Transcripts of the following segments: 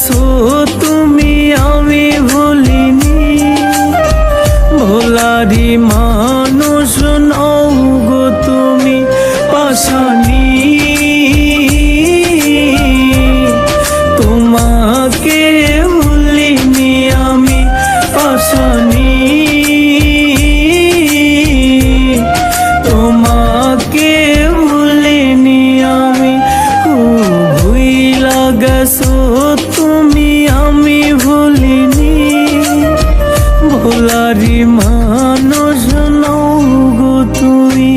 গেছো তুমি আমি ভুলিনি, ভোলারি মানুষ নও গো তুমি পাশানি। তোমাকে ভুলিনি আমি পাশানি, তোমাকে ভুলিনি আমি। ভুইলা গেছো তুমি আমি ভুলিনি, ভোলারি মানুষ নও গো তুমি।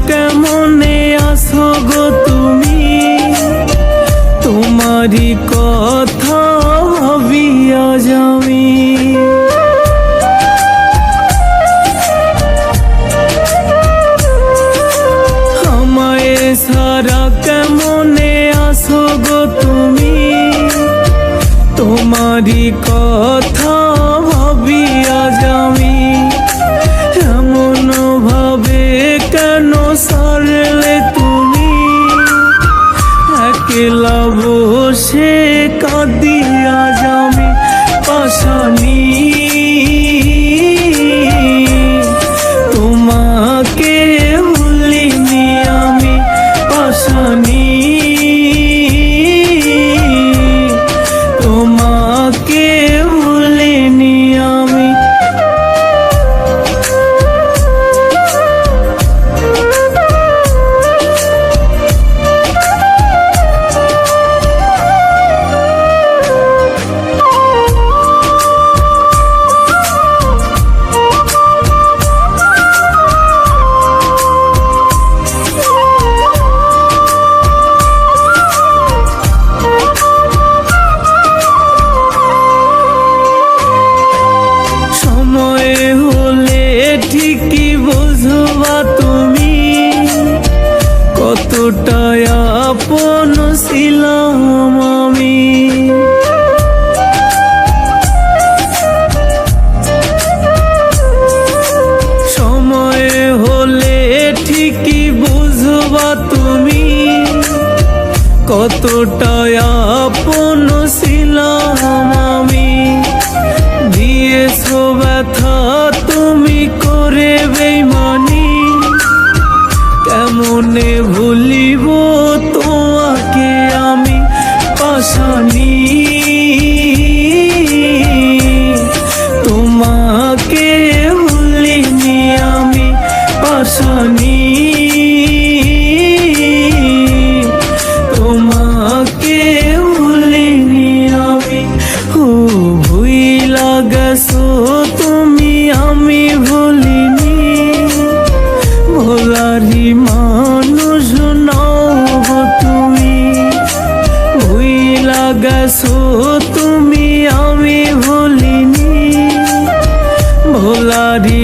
কেমনে আছো গো তুমি, তোমারই কথা ভাবিয়া যামি। আমায় সারা কেমনে আছো গো তুমি, তোমারই কথা ভাবিয়া যামি। এমন ভাবে কেন সারলে তুমি, একলা বসে কাঁদিয়া যামি পাশানি। তোমাকে ভুলিনি আমি পাশানি, তোমাকে ভুলিনি আমি। ঠিকই বুঝবা তুমি কতটা আপন ছিলাম আমি। সময় হলে ঠিকই বুঝবা তুমি কতটা আপন ছিলাম আমি। দিয়েছো ব্যথা তুমি করে বেইমানি, কেমনে ভুলিব তোমাকে আমি পাশানি। তোমাকে ভুলিনি আমি পাশানি, তোমাকে ভুলিনি আমি। ভুইলা গেছো তুমি আমি ভুলিনি, ভোলারি মানুষ নও গো তুমি। ভুইলা গেছো তুমি আমি ভুলিনি, ভোলারি